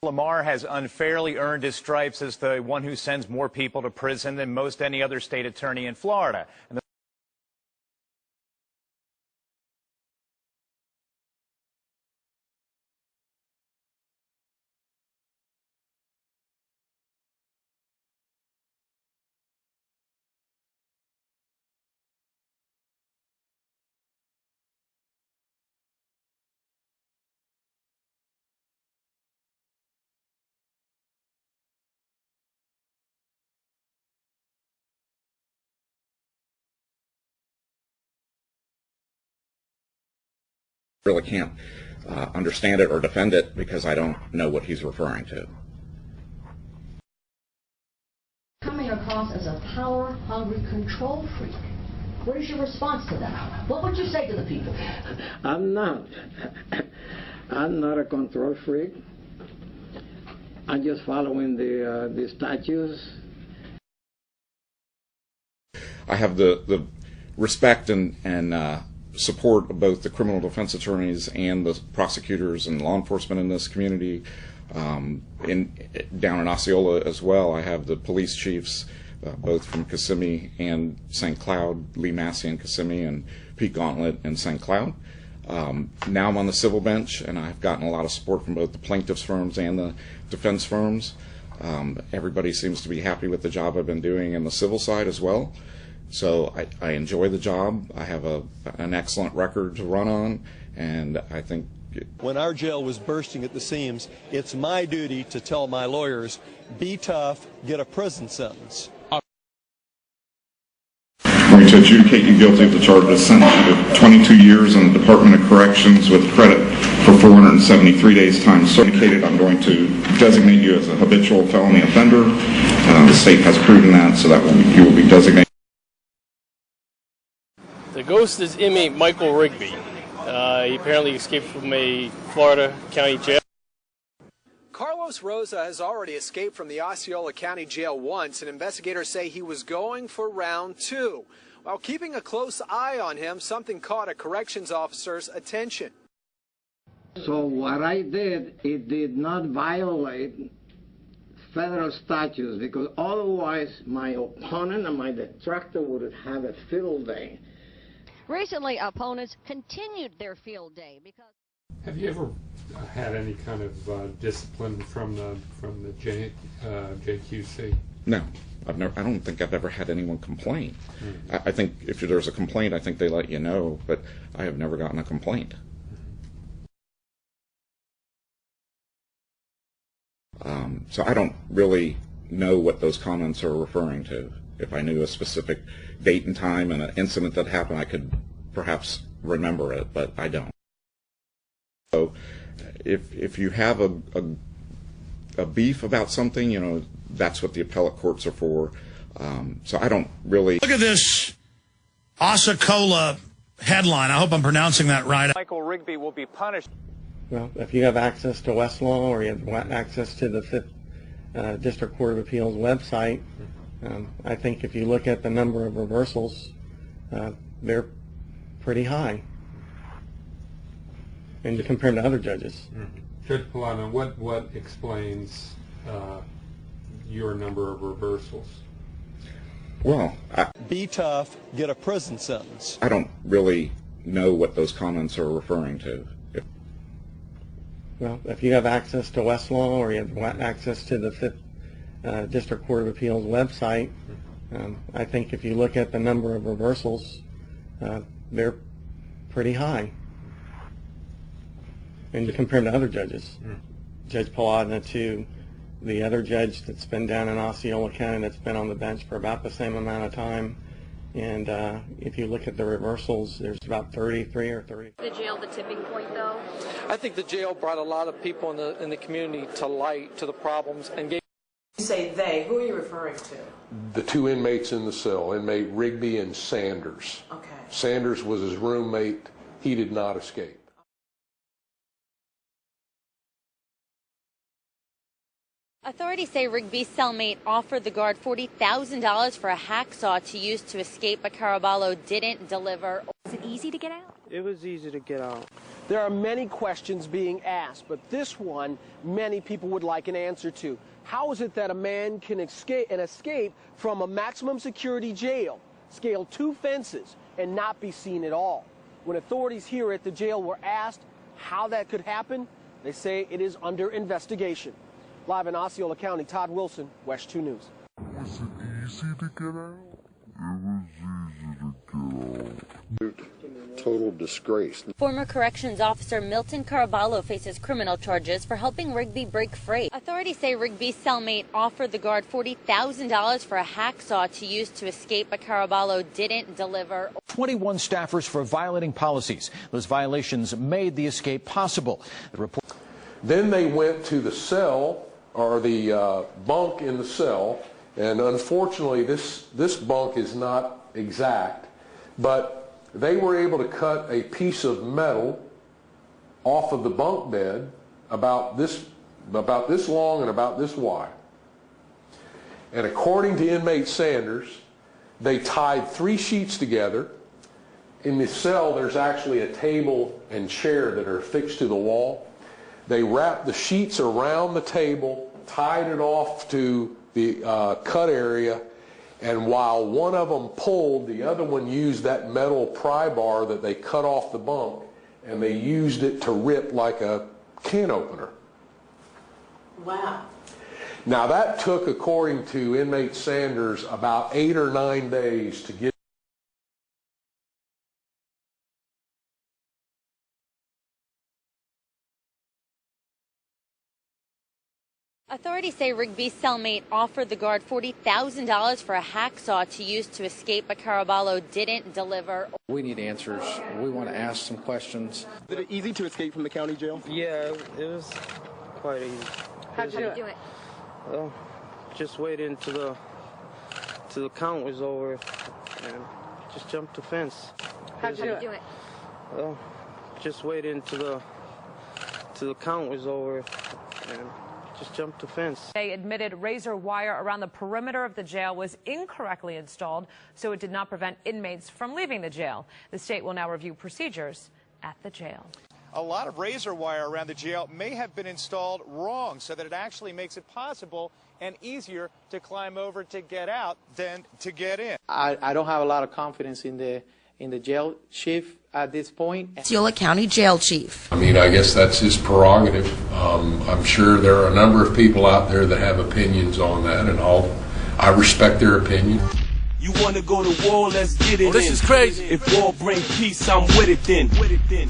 Lamar has unfairly earned his stripes as the one who sends more people to prison than most any other state attorney in Florida. And really can't understand it or defend it because I don't know what he's referring to. Coming across as a power-hungry control freak. What is your response to that? What would you say to the people? I'm not a control freak. I'm just following the statutes. I have the respect and support of both the criminal defense attorneys and the prosecutors and law enforcement in this community. Down in Osceola as well, I have the police chiefs, both from Kissimmee and St. Cloud, Lee Massey in Kissimmee and Pete Gauntlet in St. Cloud. Now I'm on the civil bench, and I've gotten a lot of support from both the plaintiffs' firms and the defense firms. Everybody seems to be happy with the job I've been doing in the civil side as well. So I enjoy the job. I have an excellent record to run on, and I think when our jail was bursting at the seams, it's my duty to tell my lawyers, be tough, get a prison sentence. Going to adjudicate you guilty of the charge of sentence of 22 years in the Department of Corrections with credit for 473 days time certificated. I'm going to designate you as a habitual felony offender. The state has proven that, so that you will be designated. The ghost is inmate Michael Rigby. He apparently escaped from a Florida county jail. Carlos Rosa has already escaped from the Osceola County Jail once, and investigators say he was going for round 2. While keeping a close eye on him, something caught a corrections officer's attention. So what I did, it did not violate federal statutes, because otherwise my opponent and my detractor would have a field day. Recently, opponents continued their field day because... Have you ever had any kind of discipline from the JQC? no, I don't think I've ever had anyone complain. I think if there's a complaint, I think they let you know, but I have never gotten a complaint. So I don't really know what those comments are referring to. If I knew a specific date and time and an incident that happened, I could perhaps remember it, but I don't. So if you have a beef about something, you know, that's what the appellate courts are for. So I don't really... Look at this OSCEOLA headline. I hope I'm pronouncing that right. Michael Rigby will be punished. Well, if you have access to Westlaw or you have access to the 5th District Court of Appeals website, I think if you look at the number of reversals, they're pretty high, and compared to other judges. Judge Polano, what explains your number of reversals? Well, Be tough, get a prison sentence. I don't really know what those comments are referring to. Well, if you have access to Westlaw or you have access to the 5th District Court of Appeals website, I think if you look at the number of reversals, they're pretty high, and compared to other judges. Judge Paladna, too, the other judge that's been down in Osceola County that's been on the bench for about the same amount of time, and if you look at the reversals, there's about 33 or 30. The jail, the tipping point, though? I think the jail brought a lot of people in the community to light, to the problems, and gave... You say they, who are you referring to? The 2 inmates in the cell, inmate Rigby and Sanders. Okay. Sanders was his roommate. He did not escape. Authorities say Rigby's cellmate offered the guard $40,000 for a hacksaw to use to escape, but Caraballo didn't deliver. Is it easy to get out? It was easy to get out. There are many questions being asked, but this one many people would like an answer to. How is it that a man can escape from a maximum security jail, scale 2 fences, and not be seen at all? When authorities here at the jail were asked how that could happen, they say it is under investigation. Live in Osceola County, Todd Wilson, West 2 News. Was it easy to get out? It was easy to get out. Total disgrace. Former corrections officer Milton Caraballo faces criminal charges for helping Rigby break free. Authorities say Rigby's cellmate offered the guard $40,000 for a hacksaw to use to escape, but Caraballo didn't deliver. 21 staffers for violating policies. Those violations made the escape possible. The report. Then they went to the cell, or the bunk in the cell, and unfortunately this bunk is not exact, but they were able to cut a piece of metal off of the bunk bed about this long and about this wide. And according to inmate Sanders, they tied 3 sheets together. In the cell, there's actually a table and chair that are fixed to the wall. They wrapped the sheets around the table, tied it off to the cut area, and while one of them pulled, the other one used that metal pry bar that they cut off the bunk, and they used it to rip like a can opener. Wow. Now that took, according to inmate Sanders, about 8 or 9 days to get. Authorities say Rigby's cellmate offered the guard $40,000 for a hacksaw to use to escape, but Caraballo didn't deliver. We need answers. We want to ask some questions. Was it easy to escape from the county jail? Yeah, it was quite easy. How'd you do it? Well, just waited until the count was over and just jumped the fence. How'd you do it? Well, just waited until the count was over and just jumped the fence. They admitted razor wire around the perimeter of the jail was incorrectly installed, so it did not prevent inmates from leaving the jail. The state will now review procedures at the jail. A lot of razor wire around the jail may have been installed wrong, so that it actually makes it possible and easier to climb over to get out than to get in. I don't have a lot of confidence in the jail chief at this point. Osceola County Jail Chief. I mean, I guess that's his prerogative. I'm sure there are a number of people out there that have opinions on that, and I respect their opinion. You want to go to war, let's get it in. This is crazy. If war bring peace, I'm with it then.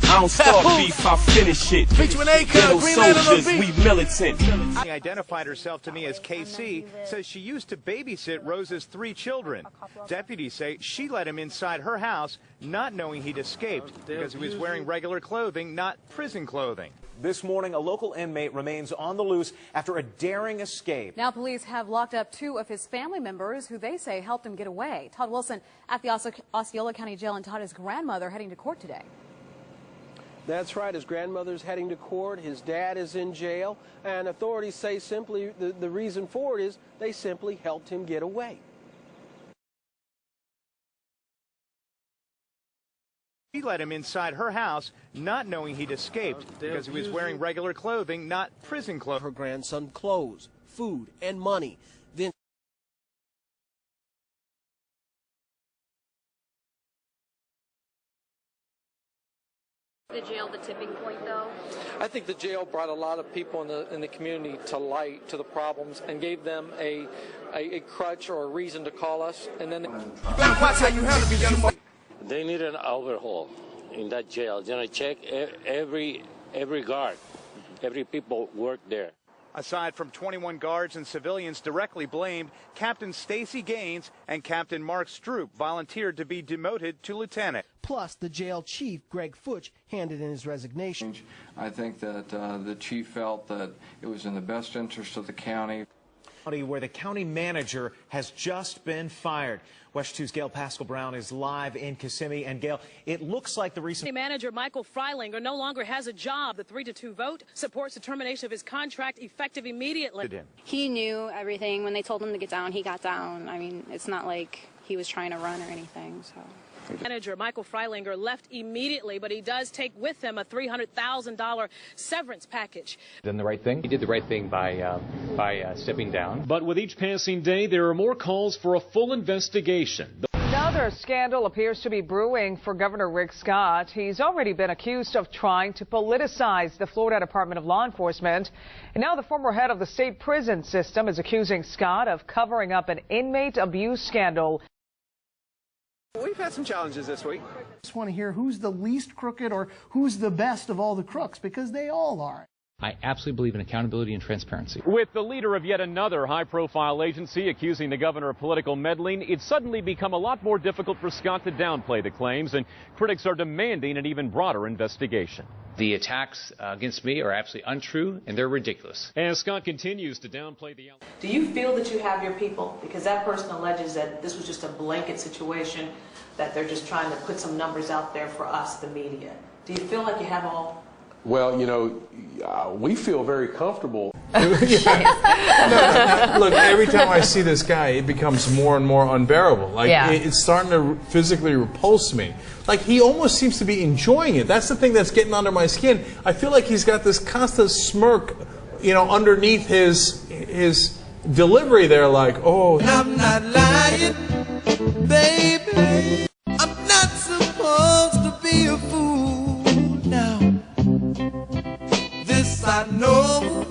I don't start beef, I finish it. Featuring A-Cut, Green Man on the beat. We militant. She identified herself to me as KC, says she used to babysit Rose's 3 children. Deputies say she let him inside her house, not knowing he'd escaped because he was wearing regular clothing, not prison clothing. This morning, a local inmate remains on the loose after a daring escape. Now police have locked up 2 of his family members who they say helped him get away. Todd Wilson at the Osceola County Jail, and Todd, his grandmother heading to court today. That's right. His grandmother's heading to court. His dad is in jail. And authorities say simply the reason for it is they simply helped him get away. She let him inside her house, not knowing he'd escaped because he was wearing regular clothing, not prison clothes. Her grandson clothes, food, and money. Then The jail, the tipping point, though? I think the jail brought a lot of people in the community to light to the problems and gave them a crutch or a reason to call us. And then they need an overhaul in that jail. You know, check every guard, every people work there. Aside from 21 guards and civilians directly blamed, Captain Stacy Gaines and Captain Mark Stroop volunteered to be demoted to lieutenant. Plus, the jail chief, Greg Futch, handed in his resignation. I think that the chief felt that it was in the best interest of the county. Where the county manager has just been fired. West 2's Gail Pascal-Brown is live in Kissimmee. And Gail, it looks like the recent manager Michael Freilinger no longer has a job. The 3-2 vote supports the termination of his contract effective immediately. He knew everything. When they told him to get down, he got down. I mean, it's not like he was trying to run or anything. So Manager Michael Freilinger left immediately, but he does take with him a $300,000 severance package. Done the right thing. He did the right thing by stepping down. But with each passing day, there are more calls for a full investigation. Another scandal appears to be brewing for Governor Rick Scott. He's already been accused of trying to politicize the Florida Department of Law Enforcement. And now the former head of the state prison system is accusing Scott of covering up an inmate abuse scandal. We've had some challenges this week. I just want to hear who's the least crooked or who's the best of all the crooks, because they all are. I absolutely believe in accountability and transparency. With the leader of yet another high-profile agency accusing the governor of political meddling, it's suddenly become a lot more difficult for Scott to downplay the claims, and critics are demanding an even broader investigation. The attacks against me are absolutely untrue, and they're ridiculous. As Scott continues to downplay the... Do you feel that you have your people? Because that person alleges that this was just a blanket situation, that they're just trying to put some numbers out there for us, the media. Do you feel like you have all? Well, you know, we feel very comfortable. No, look, every time I see this guy, it becomes more and more unbearable. Like, it's starting to physically repulse me. Like, he almost seems to be enjoying it. That's the thing that's getting under my skin. I feel like he's got this constant smirk, you know, underneath his delivery there, like, oh. I'm not lying, baby. I'm not supposed to be a fool now. This I know.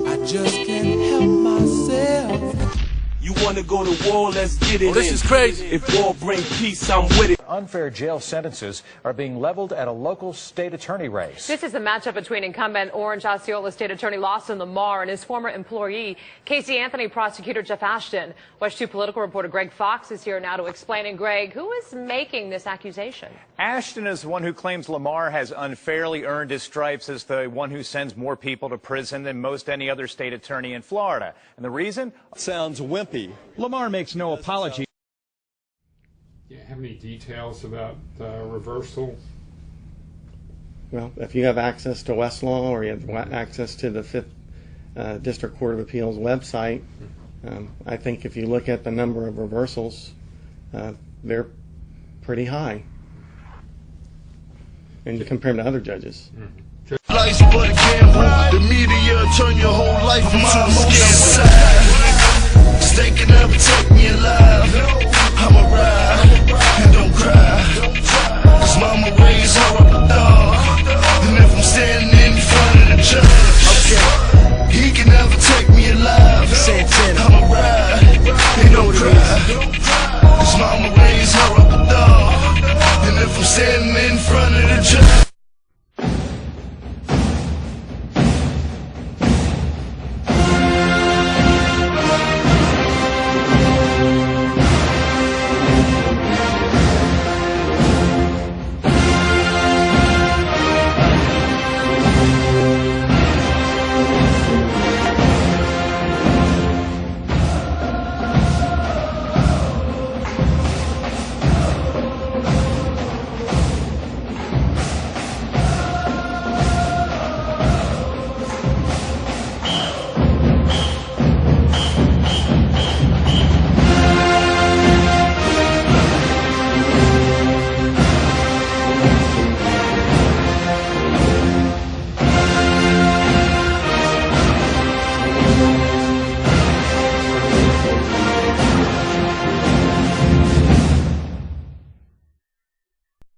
I just can't help myself. You wanna go to war, let's get it in. This is crazy. If war bring peace, I'm with it. Unfair jail sentences are being leveled at a local state attorney race. This is the matchup between incumbent Orange-Osceola State Attorney Lawson Lamar and his former employee, Casey Anthony prosecutor Jeff Ashton. Watch 2 political reporter Greg Fox is here now to explain. And Greg, who is making this accusation? Ashton is the one who claims Lamar has unfairly earned his stripes as the one who sends more people to prison than most any other state attorney in Florida. And the reason? Sounds wimpy. Lamar makes no apology. Yeah, have any details about reversal? Well, if you have access to Westlaw or you have access to the 5th District Court of Appeals website, I think if you look at the number of reversals, they're pretty high, and you compare them to other judges. Life's but a gamble. The media turn your whole life into a scam side. They can never take me alive. I'ma ride and don't cry. 'Cause mama raised her